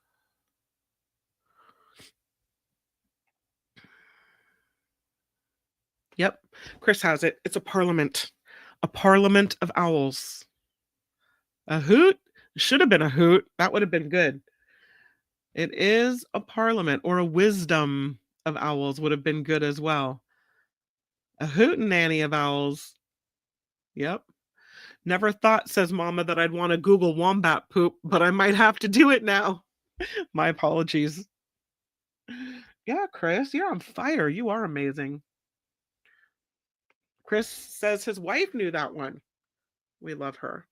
Yep, Chris has it. It's a parliament. A parliament of owls. A hoot? Should have been a hoot. That would have been good. It is a parliament, or a wisdom of owls would have been good as well. A hootenanny of owls. Yep. Never thought, says Mama, that I'd want to Google wombat poop, but I might have to do it now. My apologies. Yeah, Chris, you're on fire. You are amazing. Chris says his wife knew that one. We love her.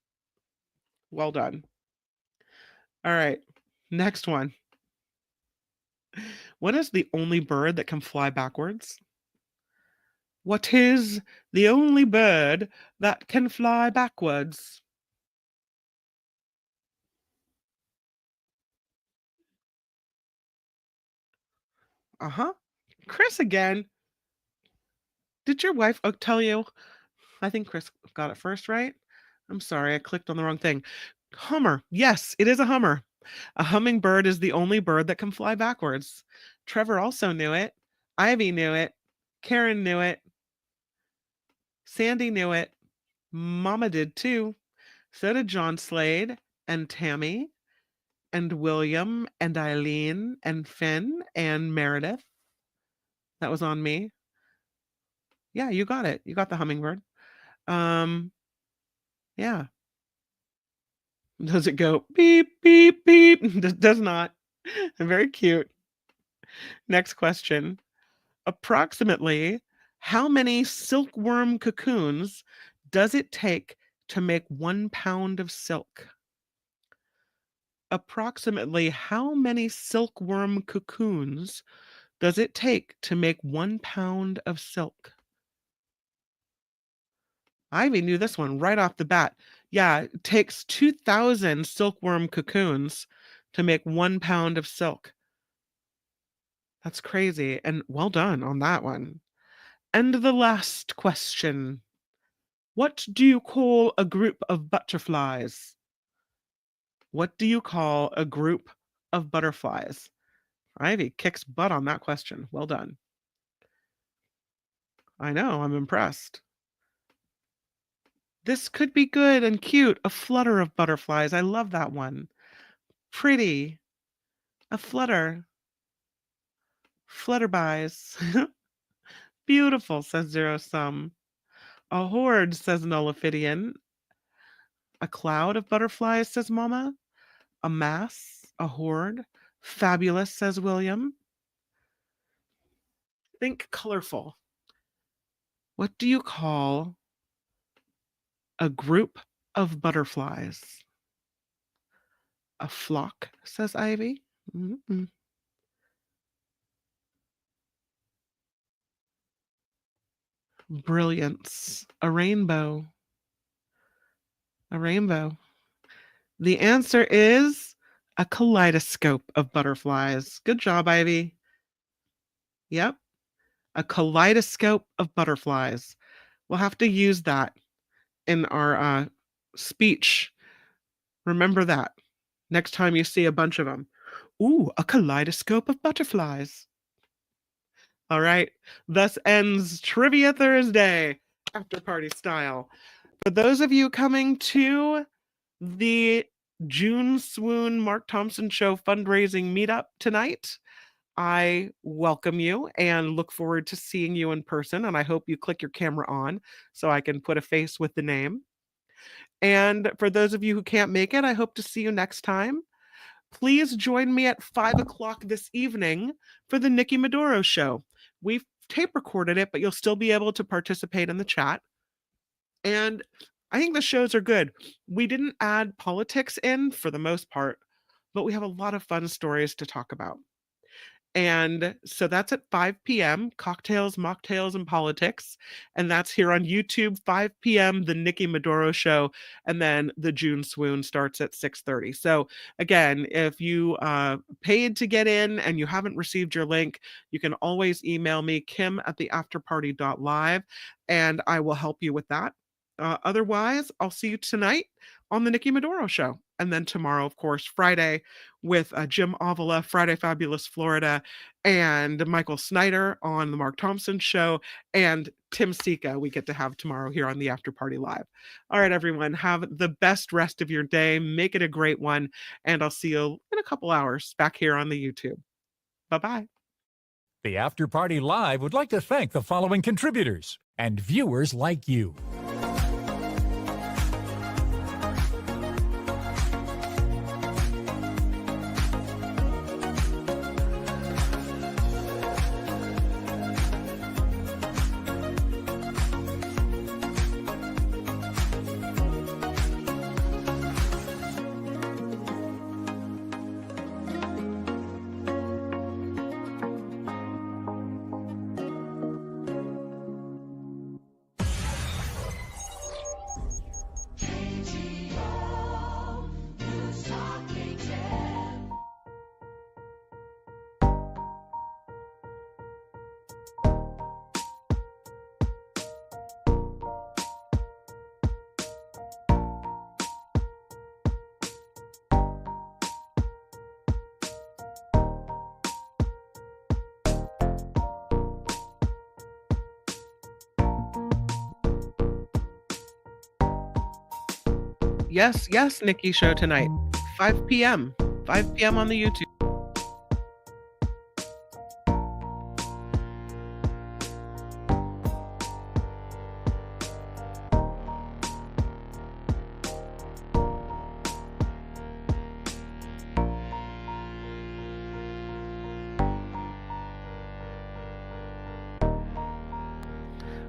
Well done. All right, next one. What is the only bird that can fly backwards? What is the only bird that can fly backwards? Uh-huh. Chris again. Did your wife tell you? I think Chris got it first, right? I'm sorry, I clicked on the wrong thing. Hummer. Yes, it is a hummer. A hummingbird is the only bird that can fly backwards. Trevor also knew it. Ivy knew it. Karen knew it. Sandy knew it. Mama did too. So did John Slade and Tammy and William and Eileen and Finn and Meredith. That was on me. Yeah, you got it. You got the hummingbird. Yeah. Does it go beep, beep, beep? Does not. Very cute. Next question. Approximately how many silkworm cocoons does it take to make 1 pound of silk? Approximately how many silkworm cocoons does it take to make 1 pound of silk? Ivy knew this one right off the bat. Yeah, it takes 2,000 silkworm cocoons to make 1 pound of silk. That's crazy. And well done on that one. And the last question. What do you call a group of butterflies? What do you call a group of butterflies? Ivy kicks butt on that question. Well done. I know, I'm impressed. This could be good and cute. A flutter of butterflies. I love that one. Pretty. A flutter. Flutterbys. Beautiful, says Zero Sum. A horde, says Nullifidian. A cloud of butterflies, says Mama. A mass, a horde. Fabulous, says William. Think colorful. What do you call a group of butterflies? A flock, says Ivy. Mm-mm. Brilliance. A rainbow. A rainbow. The answer is A kaleidoscope of butterflies. Good job, Ivy. Yep. A kaleidoscope of butterflies. We'll have to use that in our speech. Remember that next time you see a bunch of them. Ooh, a kaleidoscope of butterflies. All right. Thus ends Trivia Thursday, after party style. For those of you coming to the June Swoon Mark Thompson Show fundraising meetup tonight, I welcome you and look forward to seeing you in person. And I hope you click your camera on so I can put a face with the name. And for those of you who can't make it, I hope to see you next time. Please join me at 5 o'clock this evening for the Nikki Maduro Show. We've tape recorded it, but you'll still be able to participate in the chat. And I think the shows are good. We didn't add politics in for the most part, but we have a lot of fun stories to talk about. And so that's at 5 p.m., Cocktails, Mocktails, and Politics. And that's here on YouTube, 5 p.m., The Nikki Maduro Show. And then the June Swoon starts at 6:30. So again, if you paid to get in and you haven't received your link, you can always email me, kim@theafterparty.live, and I will help you with that. Otherwise, I'll see you tonight on the Nikki Maduro Show. And then tomorrow, of course, Friday with Jim Avila, Friday Fabulous Florida, and Michael Snyder on the Mark Thompson Show, and Tim Sika we get to have tomorrow here on the After Party Live. All right, everyone, have the best rest of your day. Make it a great one. And I'll see you in a couple hours back here on the YouTube. Bye-bye. The After Party Live would like to thank the following contributors and viewers like you. Yes, Nikki Show tonight, 5 p.m. 5 p.m. on the YouTube.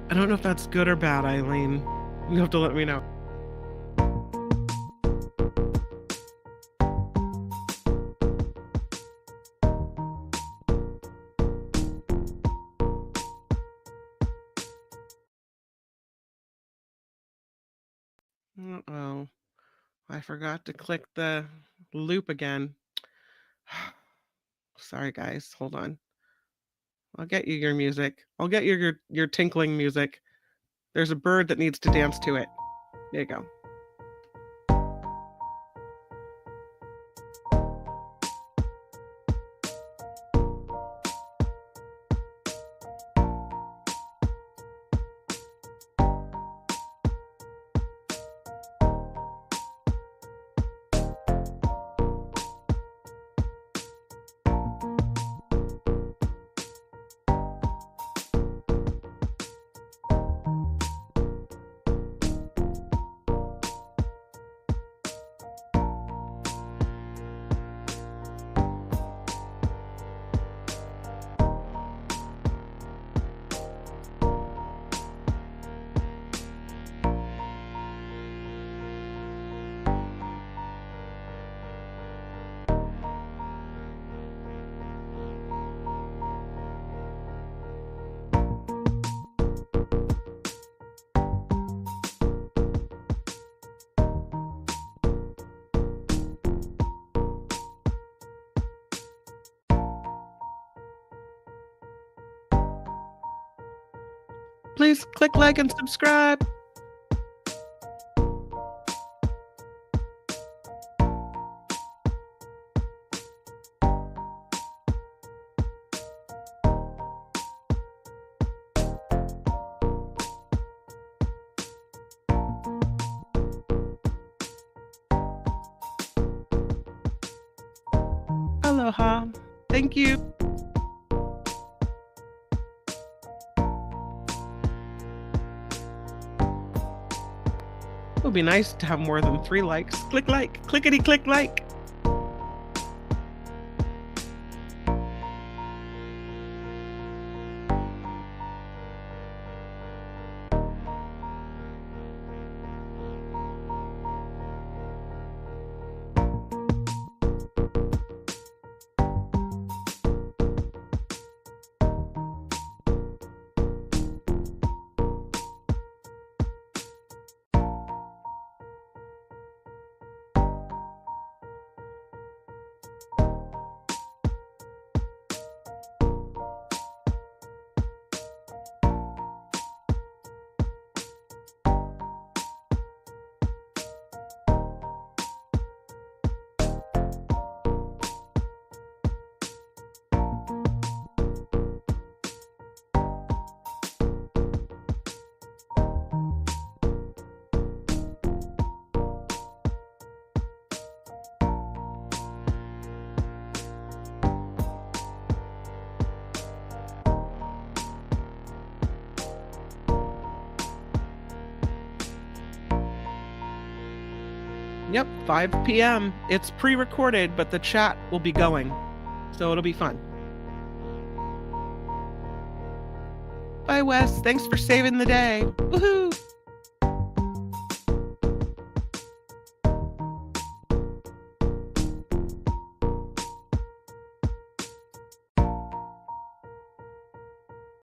I don't know if that's good or bad, Eileen. You have to let me know. Uh-oh. I forgot to click the loop again. Sorry, guys. Hold on. I'll get you your music. I'll get you your tinkling music. There's a bird that needs to dance to it. There you go. Please click like and subscribe. Aloha. Thank you. It would be nice to have more than 3 likes. Click like, clickety click like. Yep, 5 p.m. It's pre-recorded, but the chat will be going, so it'll be fun. Bye, Wes. Thanks for saving the day. Woohoo!